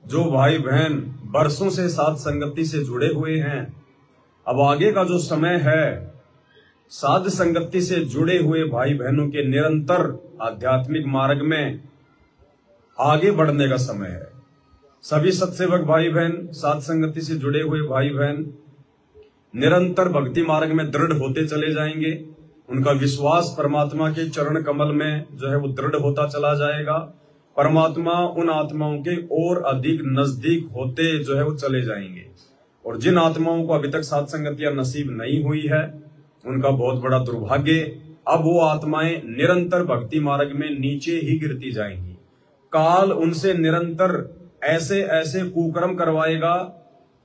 जो भाई बहन बरसों से साध संगति से जुड़े हुए हैं, अब आगे का जो समय है साध संगति से जुड़े हुए भाई बहनों के निरंतर आध्यात्मिक मार्ग में आगे बढ़ने का समय है। सभी सत्सेवक भाई बहन, साध संगति से जुड़े हुए भाई बहन निरंतर भक्ति मार्ग में दृढ़ होते चले जाएंगे। उनका विश्वास परमात्मा के चरण कमल में जो है वो दृढ़ होता चला जाएगा। परमात्मा उन आत्माओं के और अधिक नजदीक होते जो है वो चले जाएंगे। और जिन आत्माओं को अभी तक साध संगतियां नसीब नहीं हुई है, उनका बहुत बड़ा दुर्भाग्य, अब वो आत्माएं निरंतर भक्ति मार्ग में नीचे ही गिरती जाएंगी। काल उनसे निरंतर ऐसे ऐसे कुकर्म करवाएगा,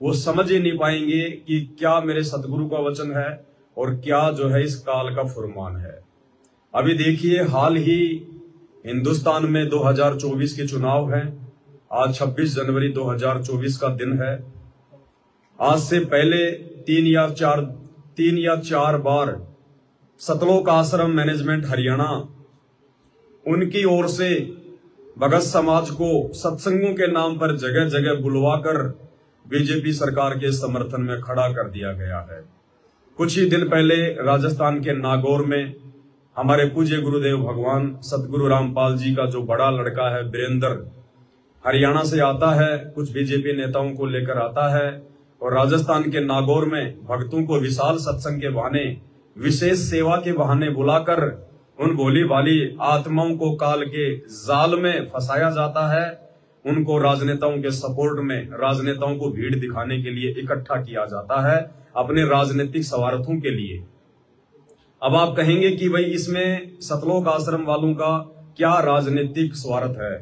वो समझ ही नहीं पाएंगे कि क्या मेरे सतगुरु का वचन है और क्या जो है इस काल का फुरमान है। अभी देखिए, हाल ही हिंदुस्तान में 2024 के चुनाव हैं। आज 26 जनवरी 2024 का दिन है। आज से पहले तीन या चार बार सतलोक आश्रम मैनेजमेंट हरियाणा उनकी ओर से भगत समाज को सत्संगों के नाम पर जगह जगह बुलवाकर बीजेपी सरकार के समर्थन में खड़ा कर दिया गया है। कुछ ही दिन पहले राजस्थान के नागौर में हमारे पूज्य गुरुदेव भगवान सतगुरु रामपाल जी का जो बड़ा लड़का है वीरेंद्र, हरियाणा से आता है, कुछ बीजेपी नेताओं को लेकर आता है और राजस्थान के नागौर में भक्तों को विशाल सत्संग के बहाने, विशेष सेवा के बहाने बुलाकर उन भोली भाली आत्माओं को काल के जाल में फंसाया जाता है। उनको राजनेताओं के सपोर्ट में, राजनेताओं को भीड़ दिखाने के लिए इकट्ठा किया जाता है अपने राजनीतिक स्वार्थों के लिए। अब आप कहेंगे कि भाई इसमें सतलोक आश्रम वालों का क्या राजनीतिक स्वार्थ है?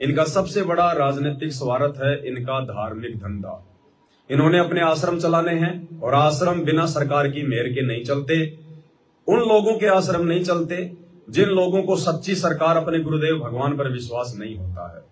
इनका सबसे बड़ा राजनीतिक स्वार्थ है इनका धार्मिक धंधा। इन्होंने अपने आश्रम चलाने हैं और आश्रम बिना सरकार की मेहर के नहीं चलते। उन लोगों के आश्रम नहीं चलते जिन लोगों को सच्ची सरकार अपने गुरुदेव भगवान पर विश्वास नहीं होता है।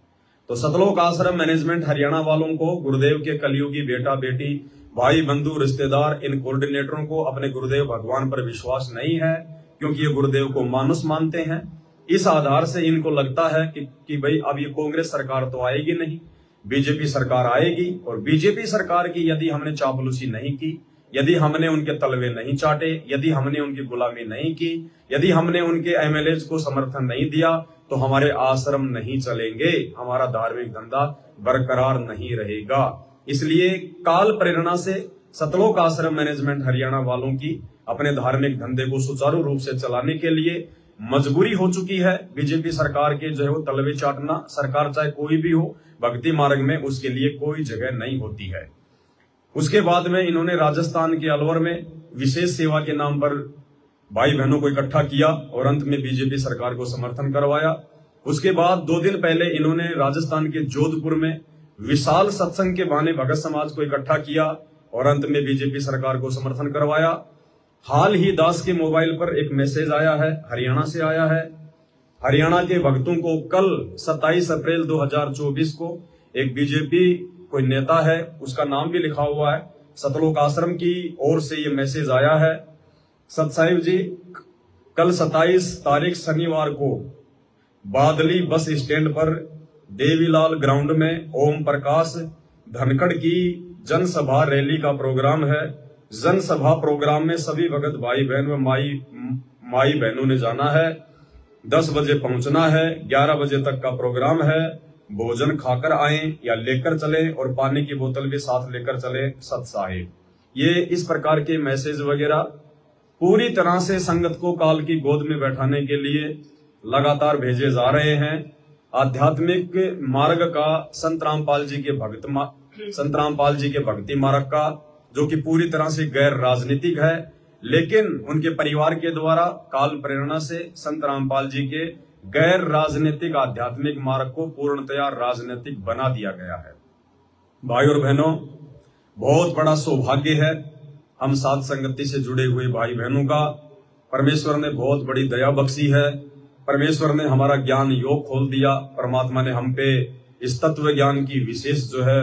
तो सतलोक आश्रम मैनेजमेंट हरियाणा वालों को, गुरुदेव के कलयुगी बेटा बेटी, भाई बंधु रिश्तेदार, इन कोऑर्डिनेटरों को अपने गुरुदेव भगवान पर विश्वास नहीं है, क्योंकि ये गुरुदेव को मानुस मानते हैं। इस आधार से इनको लगता है कि भाई अब ये कांग्रेस सरकार तो आएगी नहीं, बीजेपी सरकार आएगी, और बीजेपी सरकार की यदि हमने चापलूसी नहीं की, यदि हमने उनके तलवे नहीं चाटे, यदि हमने उनकी गुलामी नहीं की, यदि हमने उनके एमएलए को समर्थन नहीं दिया, तो हमारे आश्रम नहीं चलेंगे, हमारा धार्मिक धंधा बरकरार नहीं रहेगा। इसलिए काल प्रेरणा से सतलोक आश्रम मैनेजमेंट हरियाणा वालों की अपने धार्मिक धंधे को सुचारू रूप से चलाने के लिए मजबूरी हो चुकी है। बीजेपी सरकार के जो है वो तलवे चाटना, सरकार चाहे कोई भी हो, भक्ति मार्ग में उसके लिए कोई जगह नहीं होती है। उसके बाद में इन्होंने राजस्थान के अलवर में विशेष सेवा के नाम पर भाई बहनों को इकट्ठा किया और अंत में बीजेपी सरकार को समर्थन करवाया। उसके बाद 2 दिन पहले इन्होंने राजस्थान के जोधपुर में विशाल सत्संग के बहाने भगत समाज को इकट्ठा किया और अंत में बीजेपी सरकार को समर्थन करवाया। हाल ही दास के मोबाइल पर एक मैसेज आया है, हरियाणा से आया है। हरियाणा के भक्तों को कल 27 अप्रैल 2024 को एक बीजेपी कोई नेता है, उसका नाम भी लिखा हुआ है, सतलोक आश्रम की ओर से ये मैसेज आया है। सतसाहिब जी, कल 27 तारीख शनिवार को बादली बस स्टैंड पर देवीलाल ग्राउंड में ओम प्रकाश धनखड़ की जनसभा रैली का प्रोग्राम है। जनसभा प्रोग्राम में सभी भगत भाई बहन व माई बहनों ने जाना है। 10 बजे पहुंचना है, 11 बजे तक का प्रोग्राम है। भोजन खाकर आए या लेकर चले और पानी की बोतल भी साथ लेकर चले सतसाहिब। ये इस प्रकार के मैसेज वगैरह पूरी तरह से संगत को काल की गोद में बैठाने के लिए लगातार भेजे जा रहे हैं। आध्यात्मिक मार्ग का संत रामपाल जी के भक्ति मार्ग का, जो कि पूरी तरह से गैर राजनीतिक है, लेकिन उनके परिवार के द्वारा काल प्रेरणा से संत रामपाल जी के गैर राजनीतिक आध्यात्मिक मार्ग को पूर्णतया राजनीतिक बना दिया गया है। भाई और बहनों, बहुत बड़ा सौभाग्य है हम साध संगति से जुड़े हुए भाई बहनों का। परमेश्वर ने बहुत बड़ी दया बख्शी है। परमेश्वर ने हमारा ज्ञान योग खोल दिया। परमात्मा ने हम पे इस तत्व ज्ञान की विशेष जो है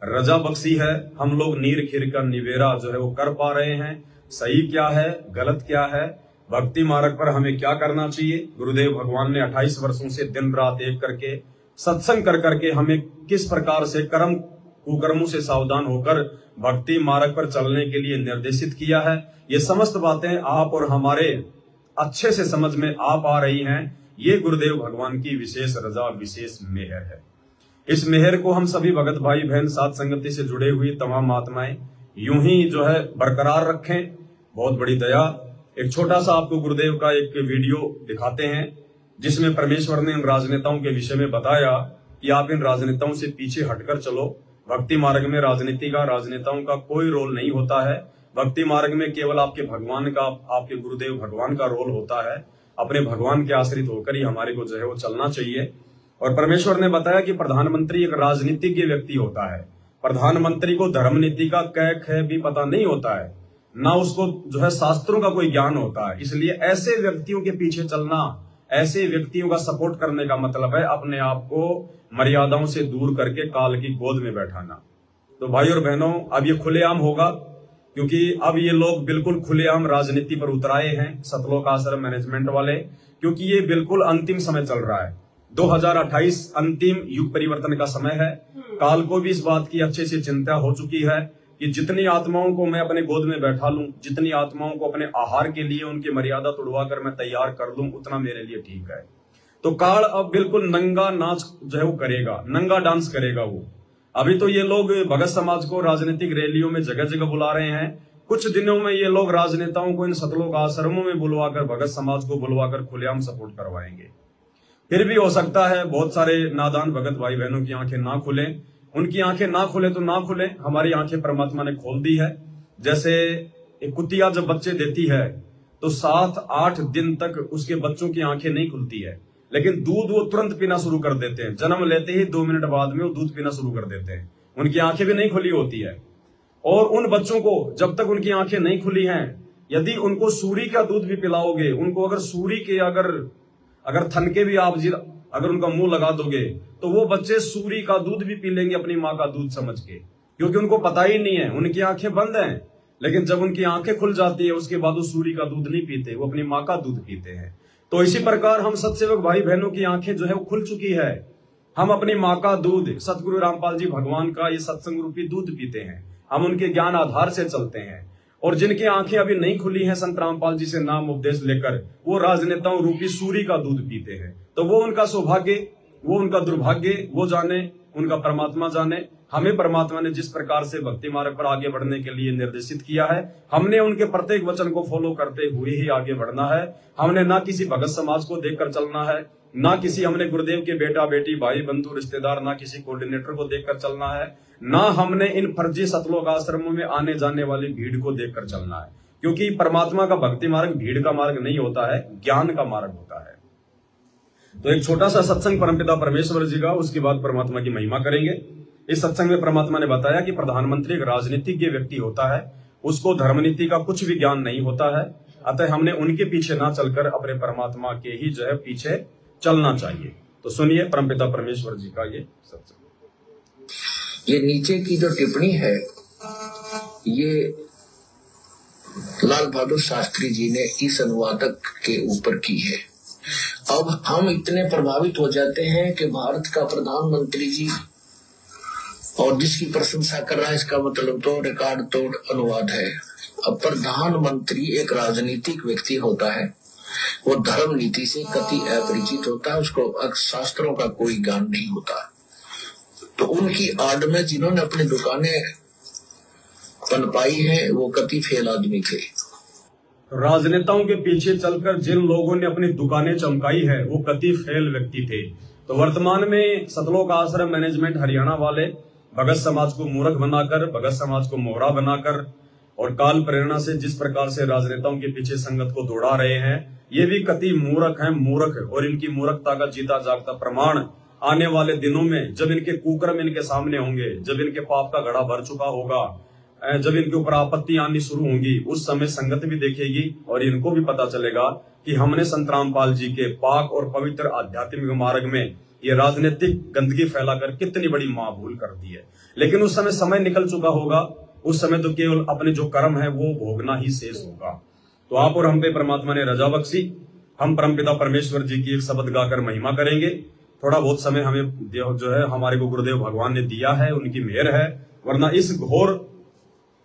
रजा बख्शी है। हम लोग नीर खीर का निवेरा जो है वो कर पा रहे हैं। सही क्या है, गलत क्या है, भक्ति मार्ग पर हमें क्या करना चाहिए। गुरुदेव भगवान ने 28 वर्षों से दिन रात एक करके सत्संग कर करके हमें किस प्रकार से कर्म कुकर्मों से सावधान होकर भक्ति मार्ग पर चलने के लिए निर्देशित किया है। ये समस्त बातें आप और हमारे अच्छे से समझ में आ पा रही हैं। ये गुरुदेव भगवान की विशेष रजा, विशेष मेहर है। इस मेहर को हम सभी भगत भाई बहन, साथ संगति से जुड़े हुए तमाम आत्माएं यूं ही जो है बरकरार रखें। बहुत बड़ी दया। एक छोटा सा आपको गुरुदेव का एक वीडियो दिखाते हैं जिसमें परमेश्वर ने इन राजनेताओं के विषय में बताया कि आप इन राजनेताओं से पीछे हटकर चलो। भक्ति मार्ग में राजनीति का, राजनेताओं का कोई रोल नहीं होता है। भक्ति मार्ग में केवल आपके भगवान का, आपके गुरुदेव भगवान का रोल होता है। अपने भगवान के आश्रित होकर ही हमारे को जो है वो चलना चाहिए। और परमेश्वर ने बताया कि प्रधानमंत्री एक राजनीतिज्ञ व्यक्ति होता है। प्रधानमंत्री को धर्म नीति का कै ख भी पता नहीं होता है, ना उसको जो है शास्त्रों का कोई ज्ञान होता है। इसलिए ऐसे व्यक्तियों के पीछे चलना, ऐसे व्यक्तियों का सपोर्ट करने का मतलब है अपने आप को मर्यादाओं से दूर करके काल की गोद में बैठाना। तो भाई और बहनों, अब ये खुलेआम होगा, क्योंकि अब ये लोग बिल्कुल खुलेआम राजनीति पर उतराए हैं, सतलोक आश्रम मैनेजमेंट वाले, क्योंकि ये बिल्कुल अंतिम समय चल रहा है। 2028 अंतिम युग परिवर्तन का समय है। काल को भी इस बात की अच्छे से चिंता हो चुकी है कि जितनी आत्माओं को मैं अपने गोद में बैठा लूं, जितनी आत्माओं को अपने आहार के लिए उनकी मर्यादा तोड़वा कर मैं तैयार कर लूं, उतना मेरे लिए ठीक है। तो काल अब बिल्कुल नंगा नाच जो है वो करेगा, नंगा डांस करेगा वो। अभी तो ये लोग भगत समाज को राजनीतिक रैलियों में जगह जगह बुला रहे हैं। कुछ दिनों में ये लोग राजनेताओं को इन सतलोक आश्रमों में बुलवाकर, भगत समाज को बुलवाकर खुलेआम सपोर्ट करवाएंगे। फिर भी हो सकता है बहुत सारे नादान भगत भाई बहनों की आंखें ना खुले। उनकी आंखें ना खुले तो ना खुले, हमारी आंखें परमात्मा ने खोल दी है। जैसे एक कुतिया जब बच्चे देती है तो 7-8 दिन तक उसके बच्चों की आंखें नहीं खुलती है, लेकिन दूध वो तुरंत पीना शुरू कर देते हैं। जन्म लेते ही 2 मिनट बाद में वो दूध पीना शुरू कर देते हैं। उनकी आंखें भी नहीं खुली होती है। और उन बच्चों को जब तक उनकी आंखें नहीं खुली हैं, यदि उनको सूरी का दूध भी पिलाओगे, उनको अगर सूरी के अगर थनके भी आप अगर उनका मुंह लगा दोगे तो वो बच्चे सूरी का दूध भी पी लेंगे अपनी माँ का दूध समझ के, क्योंकि उनको पता ही नहीं है, उनकी आंखें बंद हैं। लेकिन जब उनकी आंखें खुल जाती है उसके बाद वो सूरी का दूध नहीं पीते, वो अपनी माँ का दूध पीते हैं। तो इसी प्रकार हम सत्सेवक भाई बहनों की आंखें जो है वो खुल चुकी है। हम अपनी माँ का दूध, सतगुरु रामपाल जी भगवान का ये सत्संग रूपी दूध पीते हैं। हम उनके ज्ञान आधार से चलते हैं। और जिनकी आंखें अभी नहीं खुली हैं संत रामपाल जी से नाम उपदेश लेकर, वो राजनेताओं रूपी सूरी का दूध पीते हैं। तो वो उनका सौभाग्य, वो उनका दुर्भाग्य, वो जाने, उनका परमात्मा जाने। हमें परमात्मा ने जिस प्रकार से भक्ति मार्ग पर आगे बढ़ने के लिए निर्देशित किया है, हमने उनके प्रत्येक वचन को फॉलो करते हुए ही आगे बढ़ना है। हमने ना किसी भगत समाज को देखकर चलना है, ना किसी हमने गुरुदेव के बेटा बेटी भाई बंधु रिश्तेदार, ना किसी कोऑर्डिनेटर को देखकर चलना है, ना हमने इन फर्जी सतलोक आश्रमों में आने जाने वाली भीड़ को देखकर चलना है। क्योंकि परमात्मा का भक्ति मार्ग भीड़ का मार्ग नहीं होता है, ज्ञान का मार्ग होता है। तो एक छोटा सा सत्संग परमपिता परमेश्वर जी का, उसके बाद परमात्मा की महिमा करेंगे। इस सत्संग में परमात्मा ने बताया कि प्रधानमंत्री एक राजनीतिज्ञ व्यक्ति होता है, उसको धर्मनीति का कुछ भी ज्ञान नहीं होता है। अतः हमने उनके पीछे ना चलकर अपने परमात्मा के ही जो है पीछे चलना चाहिए। तो सुनिए परमपिता परमेश्वर जी का ये सत्संग। ये नीचे की जो टिप्पणी है ये लाल बहादुर शास्त्री जी ने इस अनुवादक के ऊपर की है। अब हम इतने प्रभावित हो जाते हैं कि भारत का प्रधानमंत्री जी और जिसकी प्रशंसा कर रहा है, इसका मतलब तो रिकॉर्ड तोड़ अनुवाद है। अब प्रधानमंत्री एक राजनीतिक व्यक्ति होता है, वो धर्म नीति से कति अपरिचित होता है, उसको शास्त्रों का कोई ज्ञान नहीं होता। तो उनकी आड़ में जिन्होंने अपनी दुकानें पनपाई है वो कति फेल आदमी थे। राजनेताओं के पीछे चलकर जिन लोगों ने अपनी दुकानें चमकाई है वो कति फेल व्यक्ति थे। तो वर्तमान में सतलोक आश्रम मैनेजमेंट हरियाणा वाले भगत समाज को मूर्ख बनाकर, भगत समाज को मोहरा बनाकर और काल प्रेरणा से जिस प्रकार से राजनेताओं के पीछे संगत को दौड़ा रहे हैं, ये भी कति मूर्ख हैं, मूर्ख। और इनकी मूर्खता का जीता जागता प्रमाण आने वाले दिनों में, जब इनके कुकर्म इनके सामने होंगे, जब इनके पाप का घड़ा भर चुका होगा, जब इनके ऊपर आपत्ति आनी शुरू होंगी, उस समय संगत भी देखेगी और इनको भी पता चलेगा कि हमने संत रामपाल जी के पाक और पवित्र आध्यात्मिक मार्ग में ये राजनीतिक गंदगी फैलाकर कितनी बड़ी महाभूल कर दी है। लेकिन उस समय निकल चुका होगा, उस समय तो केवल अपने जो कर्म है वो भोगना ही शेष होगा। तो आप और हम पे परमात्मा ने रजा बख्शी। हम परमपिता परमेश्वर जी की एक शब्द गाकर महिमा करेंगे। थोड़ा बहुत समय हमें जो है हमारे को गुरुदेव भगवान ने दिया है, उनकी मेहर है। वरना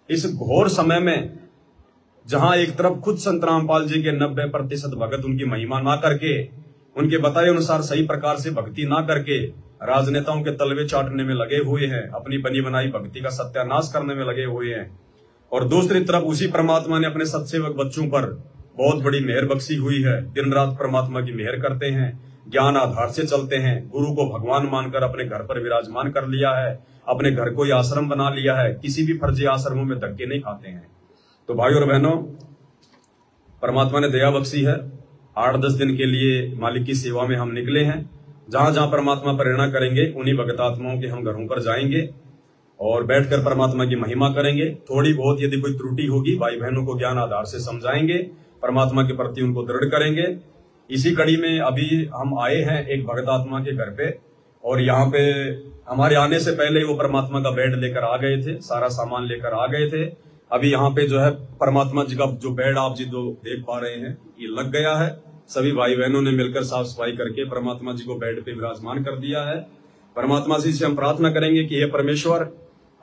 इस घोर समय में जहां एक तरफ खुद संत रामपाल जी के 90% भगत उनकी महिमा ना करके, उनके बताए अनुसार सही प्रकार से भक्ति ना करके राजनेताओं के तलवे चाटने में लगे हुए हैं, अपनी बनी बनाई भक्ति का सत्यानाश करने में लगे हुए हैं, और दूसरी तरफ उसी परमात्मा ने अपने सत्सेवक बच्चों पर बहुत बड़ी मेहर बख्शी हुई है। दिन रात परमात्मा की मेहर करते हैं, ज्ञान आधार से चलते हैं, गुरु को भगवान मानकर अपने घर पर विराजमान कर लिया है, अपने घर को ही आश्रम बना लिया है, किसी भी फर्जी आश्रमों में धक्के नहीं खाते हैं। तो भाई और बहनों, परमात्मा ने दया बख्शी है। 8-10 दिन के लिए मालिक की सेवा में हम निकले हैं। जहां जहां परमात्मा प्रेरणा करेंगे उन्हीं भगत आत्माओं के हम घरों पर जाएंगे और बैठकर परमात्मा की महिमा करेंगे। थोड़ी बहुत यदि कोई त्रुटि होगी, भाई बहनों को ज्ञान आधार से समझाएंगे, परमात्मा के प्रति उनको दृढ़ करेंगे। इसी कड़ी में अभी हम आए हैं एक भगत आत्मा के घर पे, और यहाँ पे हमारे आने से पहले वो परमात्मा का बेड लेकर आ गए थे, सारा सामान लेकर आ गए थे। अभी यहाँ पे जो है परमात्मा जी का जो बेड आप जी जो देख पा रहे हैं ये लग गया है। सभी भाई बहनों ने मिलकर साफ सफाई करके परमात्मा जी को बेड पे विराजमान कर दिया है। परमात्मा जी से हम प्रार्थना करेंगे कि हे परमेश्वर,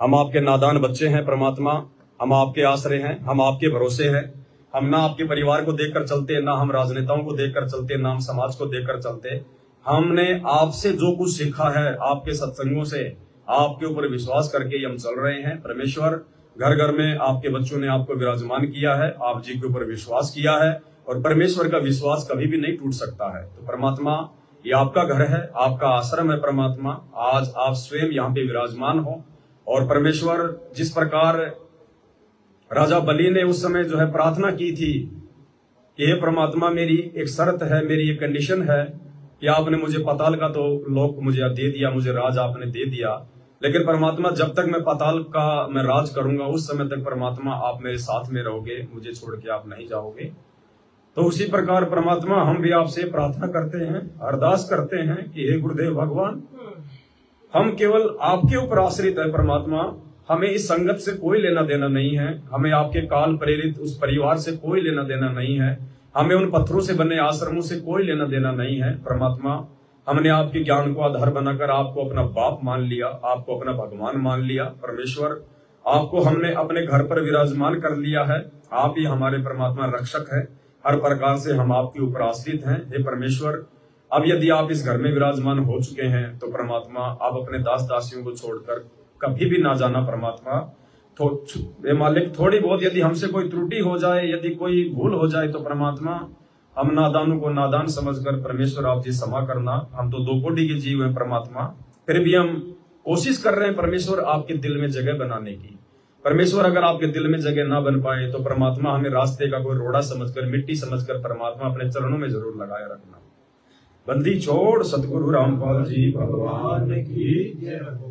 हम आपके नादान बच्चे हैं परमात्मा, हम आपके आश्रय हैं, हम आपके भरोसे हैं। हम ना आपके परिवार को देखकर चलते, ना हम राजनेताओं को देखकर चलते, ना हम समाज को देखकर चलते। हमने आपसे जो कुछ सीखा है, आपके सत्संगों से, आपके ऊपर विश्वास करके हम चल रहे हैं। परमेश्वर, घर घर में आपके बच्चों ने आपको विराजमान किया है, आप जी के ऊपर विश्वास किया है, और परमेश्वर का विश्वास कभी भी नहीं टूट सकता है। तो परमात्मा, ये आपका घर है, आपका आश्रम है परमात्मा। आज आप स्वयं यहाँ पे विराजमान हो, और परमेश्वर जिस प्रकार राजा बलि ने उस समय जो है प्रार्थना की थी कि हे परमात्मा, मेरी एक शर्त है, मेरी एक कंडीशन है कि आपने मुझे पाताल का तो लोक मुझे दे दिया, मुझे राज आपने दे दिया, लेकिन परमात्मा जब तक मैं पाताल का मैं राज करूंगा उस समय तक परमात्मा आप मेरे साथ में रहोगे, मुझे छोड़ के आप नहीं जाओगे। तो उसी प्रकार परमात्मा हम भी आपसे प्रार्थना करते हैं, अरदास करते हैं कि हे गुरुदेव भगवान, हम केवल आपके ऊपर आश्रित है परमात्मा। हमें इस संगत से कोई लेना देना नहीं है, हमें आपके काल प्रेरित उस परिवार से कोई लेना देना नहीं है, हमें उन पत्थरों से बने आश्रमों से कोई लेना देना नहीं है परमात्मा। हमने आपके ज्ञान को आधार बनाकर आपको अपना बाप मान लिया, आपको अपना भगवान मान लिया। परमेश्वर, आपको हमने अपने घर पर विराजमान कर लिया है, आप ही हमारे परमात्मा रक्षक है, हर प्रकार से हम आपके ऊपर आश्रित हैं। हे परमेश्वर, अब यदि आप इस घर में विराजमान हो चुके हैं तो परमात्मा आप अपने दास दासियों को छोड़कर कभी भी ना जाना परमात्मा। तो मालिक, थोड़ी बहुत यदि हमसे कोई त्रुटि हो जाए, यदि कोई भूल हो जाए तो परमात्मा हम नादानों को नादान समझकर परमेश्वर आप जी क्षमा करना। हम तो दो कोटि के जीव हैं परमात्मा, फिर भी हम कोशिश कर रहे हैं परमेश्वर आपके दिल में जगह बनाने की। परमेश्वर, अगर आपके दिल में जगह ना बन पाए तो परमात्मा हमें रास्ते का कोई रोड़ा समझकर, मिट्टी समझकर परमात्मा अपने चरणों में जरूर लगाए रखना। बंदी छोड़ सतगुरु रामपाल जी भगवान की जय हो।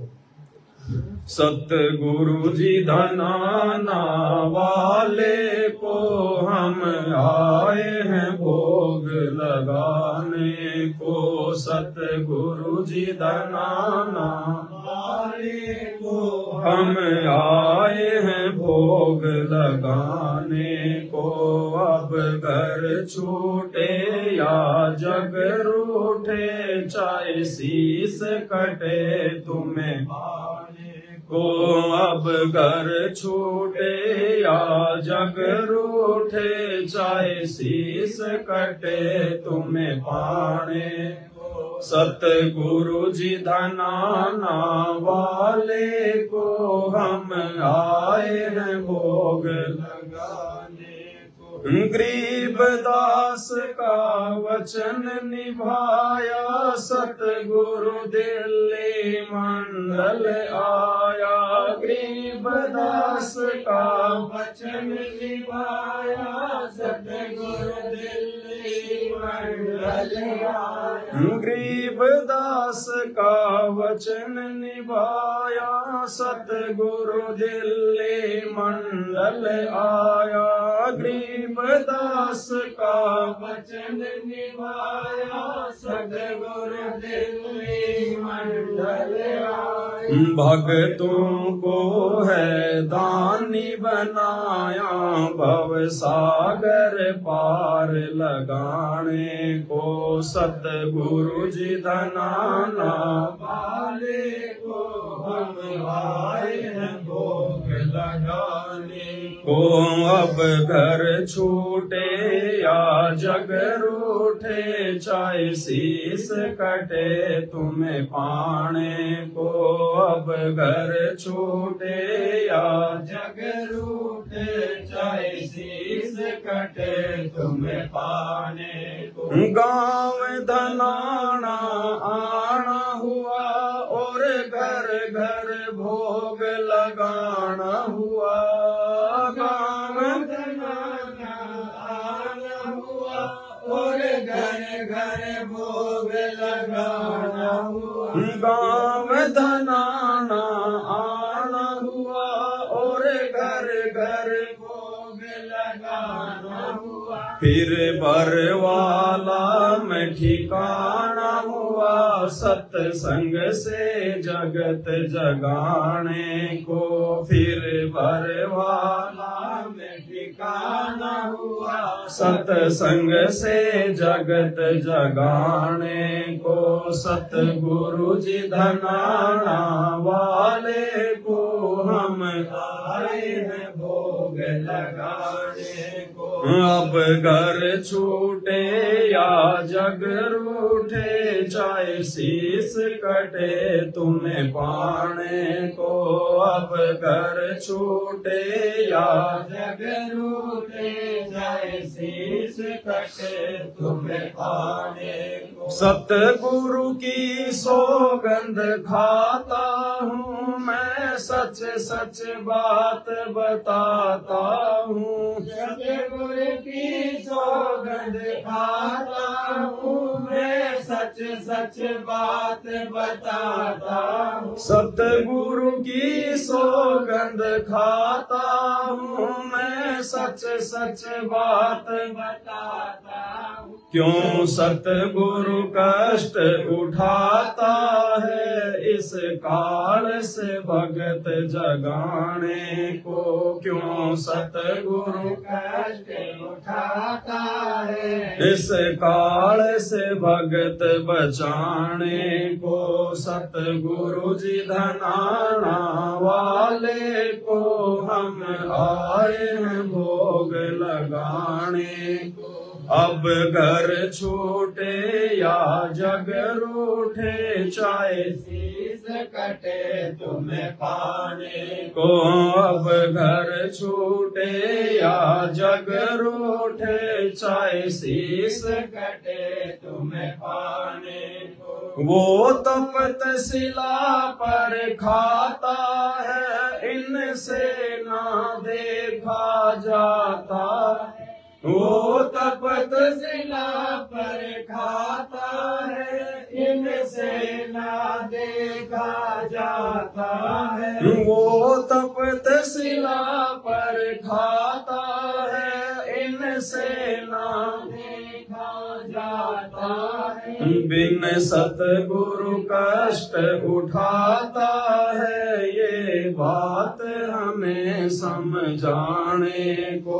सतगुरु जी धनाना वाले को हम आए हैं भोग लगाने को। सतगुरु जी धनाना वाले को हम आए हैं भोग लगाने को। अब घर छूटे या जग रूठे, चाहे शीस कटे तुम्हें को। अब घर छूटे या जग रूठे, चाहे शीस कटे तुम्हें पाने। सतगुरु जी धनाना वाले को हम आए हैं भोग लगाने को। गरीब दास का वचन निभाया, सतगुरु दिल्ली मंडल आया। गरीब दास का वचन निभाया, सतगुरु दिल्ली मंडल आया। गरीब दास का वचन निभाया, सतगुरु दिल्ली मंडल आया, गरीबदास का वचन निभाया, सतगुरु दिल्ली मंडल आया। भक्तों को है दानी बनाया, भव सागर पार लगाने को, सतगुरु जी धनाना वाले को हम आए हैं भोग लगाने को। अब घर छूटे या जग रूठे, चाहे शीस कटे तुम्हें पाने को। अब घर छूटे या जग रूठे, चाहे शीस कटे तुम्हें पाने को। गाँव धनाना आना हुआ, और घर घर भोग लगाना हुआ। गाँव धनाना आना हुआ, और घर घर भोग लगाना हुआ। गाँव धनाना आना हुआ, और घर घर भोग लगाना हुआ। फिर बरवाला में ठिकाना हुआ, सत्संग से जगत जगाने को। फिर बरवाला में ठिकाना हुआ, सत्संग से जगत जगाने को। सतगुरु जी धनाना वाले को हम आए हैं भोग लगाने को। अब घर छूटे या जग रूठे, चाहे शीस कटे तुम्हें पाने को। अब घर छूटे या जग रूठे, चाहे शीस कटे तुम्हें पाने को। सतगुरु की सौगंध खाता हूँ मैं, सच सच बात बताता हूँ। सतगुरु की सौगंध खाता हूँ मैं, सच सच बात बताता हूँ। सतगुरु की सौगंध खाता हूँ मैं, सच सच बात बताता हूँ। क्यों सतगुरु कष्ट उठाता है, इस काल से भगत जगाने को। क्यों सतगुरु कष्ट उठाता है, इस काल से भगत बचाने को। सतगुरु जी धनाना वाले को हम आए हैं भोग लगाने को। अब घर छूटे या जग रूठे, चाहे शीस कटे तुम्हें पाने को। अब घर छूटे या जग रूठे, चाहे शीस कटे तुम्हें पाने को। वो तपत शिला पर खाता है, इनसे ना देखा जाता है। वो तपत शिला पर खाता है, इनसे ना देखा जाता है। वो तपत शिला पर खाता है, इनसे ना देखा जाता है। बिन सतगुरु कष्ट उठाता है, ये बात हमें समझाने को।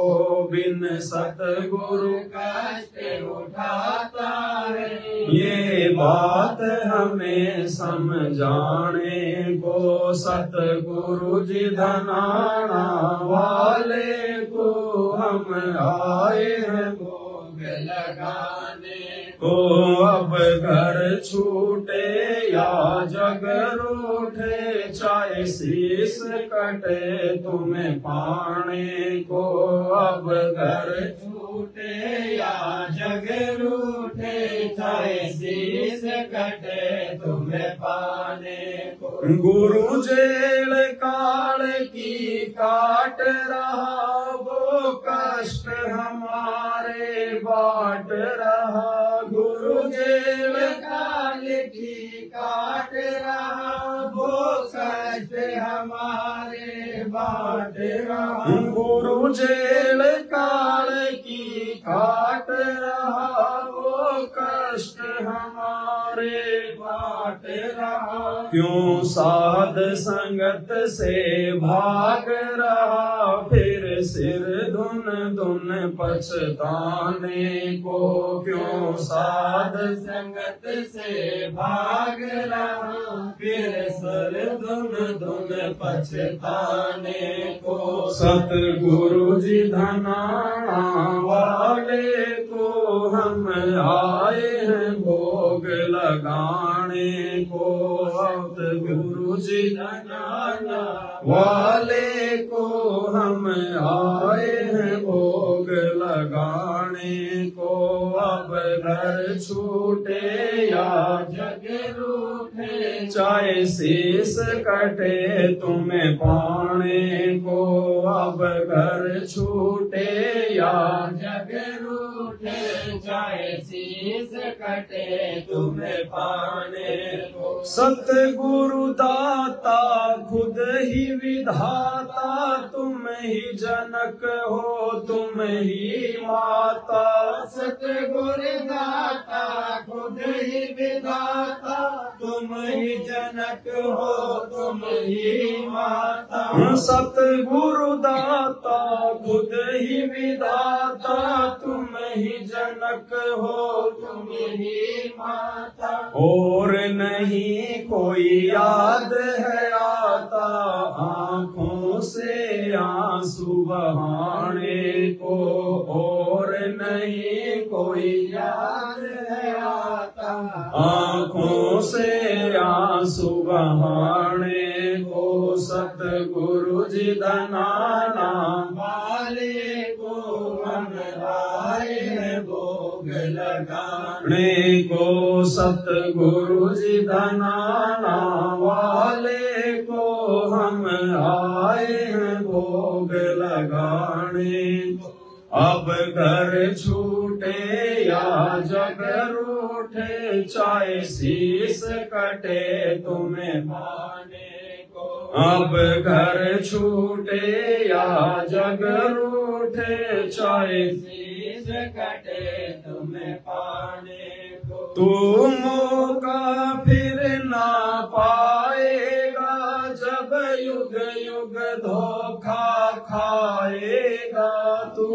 बिन सतगुरु कष्ट उठाता है, ये बात हमें समझाने को। सतगुरु जी धनाना वाले को हम आए हैं भोग लगाने को। अब घर छूटे या जग रूठे, चाहे शीस कटे तुम्हें पाने को। अब घर छूटे या जग रूठे, चाहे शीस कटे तुम्हें पाने को। गुरु जेल काल की काट रहा, वो कष्ट हमारे बाट रहा। गुरु जेल काल की काट रहा, वो कष्ट हमारे बाट रहा। गुरु जेल काल की काट रहा, वो कष्ट हमारे बाट रहा। क्यों साध संगत से भाग रहा, फिर सिर धुन धुन पछताने को। क्यों साध संगत से भाग रहा, फिर सिर धुन धुन पछताने को। सतगुरु जी धनाना वाले को हम आए हैं भोग लगाने को। सतगुरु जी धनाना वाले को हम आए हैं भोग लगाने को। अब घर छूटे या जग रूठे, चाहे शीश कटे तुम्हें पाने को। अब घर छूटे या जग रूठे, चाहे शीश कटे तुम्हें पाने को। सतगुरु दाता खुद ही विधाता, तुम ही जनक हो तुम ही माता। सतगुरु दाता खुद ही विधाता, तुम ही जनक हो तुम ही माता। सतगुरु दाता खुद ही विधाता, तुम ही जनक हो तुम ही माता। और नहीं कोई याद है आता, आँखों से आंसू बहाने को। और नहीं कोई याद है आता, आँखों से आंसू बहाने को। सतगुरु जी धनाना वाले को हम आए हैं भोग लगाने को। सतगुरु जी धनाना वाले को हम आए हैं भोग लगाने को। अब घर छूटे या जग रूठे, चाहे शीश कटे तुम्हें पाने को। अब घर छूटे या जग रूठे, चाहे शीश कटे तुम्हें पाने को। तू मौका फिर ना पाएगा, जब युग युग धोखा खाएगा। तू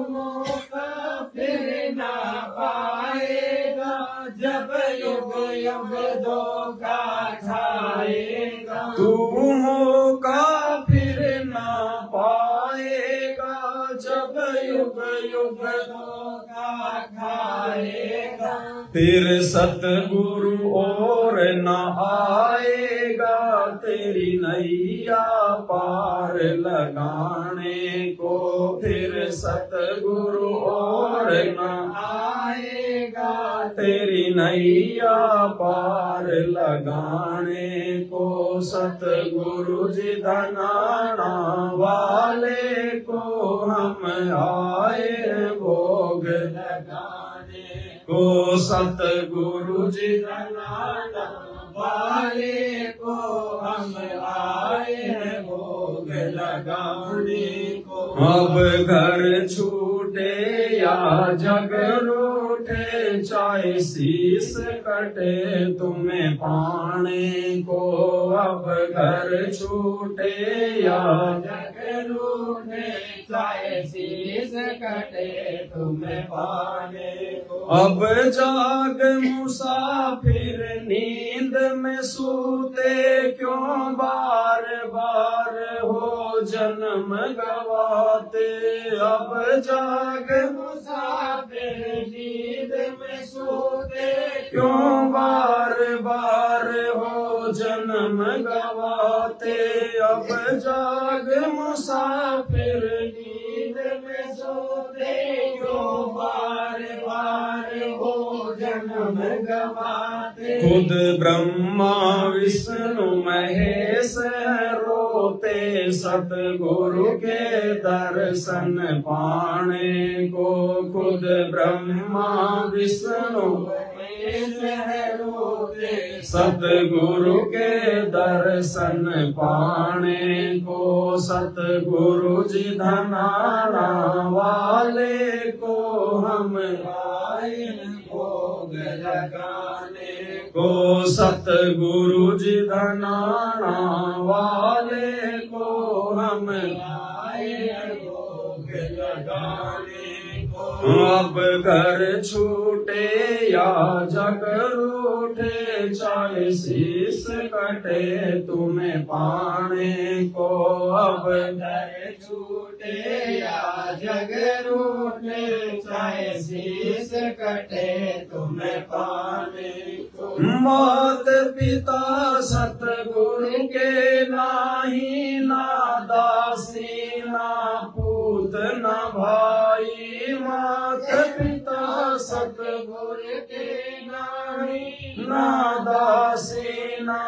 मौका फिर ना पाएगा, जब युग युग धोखा खाएगा। तू मौका फिर ना पाएगा, जब युग युग धोखा खाएगा। फिर सतगुरु और न आएगा, तेरी नैया पार लगाने को। फिर सतगुरु और न आएगा, तेरी नैया पार लगाने को। सतगुरु जी धनाना वाले को हम आए भोग लगाने को। सतगुरु जी धनाना वाले को हम आए हैं भोग लगाने को। अब घर छूटे या जग रूठे, चाहे शीश कटे तुम्हें पाने को। अब घर छूटे या जग रूठे, चाहे शीश कटे तुम्हें पाने को। अब जाग मुसाफिर नींद में सूते, क्यों बार बार हो जन्म गवाते। अब जाग मुसाफिर नींद में सोते, क्यों बार बार हो जन्म गवाते। अब जाग मुसाफिर नींद में सोते, क्यों बार बार हो जन्म गवाते। खुद ब्रह्मा विष्णु महेश रोते, सतगुरु के दर्शन पाने को। खुद ब्रह्मा विष्णु शीश है रोते। सतगुरु के दर्शन पाने को, सतगुरु जी धनाना वाले को हम आए भोग लगाने को, सतगुरु जी धनाना वाले को हम आए भोग लगाने को। अब घर छूटे या जग रूठे, चाहे शीश कटे तुम्हें पाने को। अब घर छूटे या जग रूठे, चाहे शीश कटे तुम्हें पाने को। मात पिता सतगुरु के नाही, ना दासी ना पूत ना भाई। मात पिता सतगुरु के नाही, ना दासी ना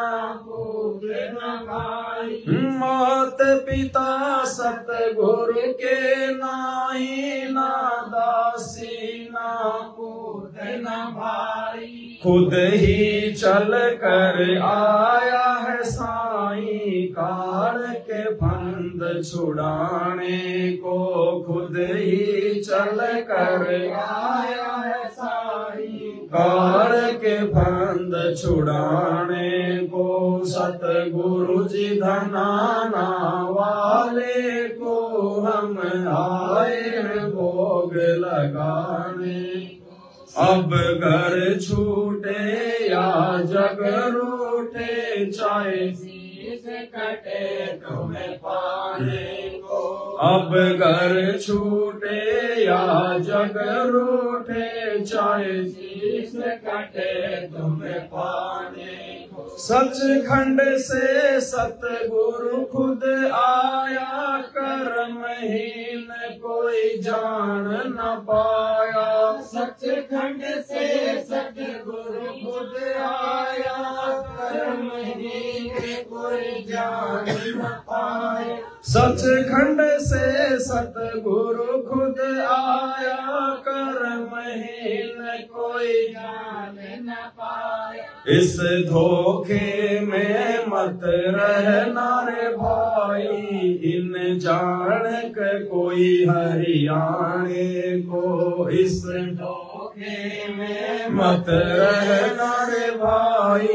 पूत ना भाई। मात पिता सतगुरु के नाही, ना दासी ना पूत ना भाई। खुद ही चल कर आया है साईं, काल के फंद छुड़ाने को। खुद ही चल कर आया है साईं, काल के फंद छुड़ाने को। सतगुरु जी धनाना वाले को हम आए हैं भोग लगाने। अब घर छूटे या जग रूठे, चाहे शीश कटे तुम्हें पाने को। अब घर छूटे या जग रूठे, चाहे शीश कटे तुम्हें पाने को। सचखंड से सतगुरु खुद आया, कर्महीन कोई जान न पाया। सचखंड से सतगुरु खुद आया, कर्महीन कोई जान न पाया। सचखंड से सतगुरु खुद आया, कर्महीन कोई जान न पाया। इस धोखे में मत रहना रे भाई, इन जान के कोई हरियाणे को। इस धोखे में मत रहना रे भाई,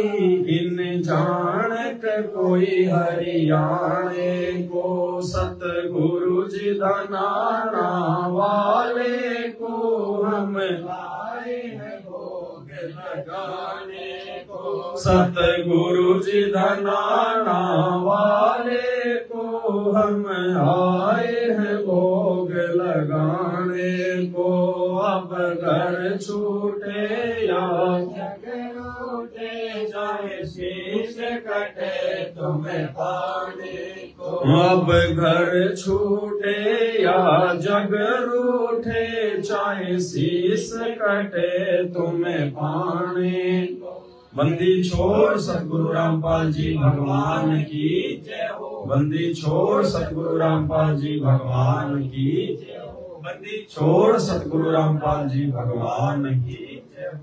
इन जान के कोई हरियाणे को। सतगुरु जी धनाना वाले को हम आए हैं भोग लगाने को। सतगुरु जी धनाना वाले को हम आए हैं भोग लगाने को। अब घर छूटे या जग रूठे, चाहे शीश कटे तुम्हें पाने को। अब घर छूटे या जग रूठे, चाहे शीश कटे तुम्हें पाने को। बंदी छोड़ सतगुरु रामपाल जी भगवान की जय हो। बंदी छोड़ सतगुरु रामपाल जी भगवान की जय हो। बंदी छोड़ सतगुरु रामपाल जी भगवान की जय हो।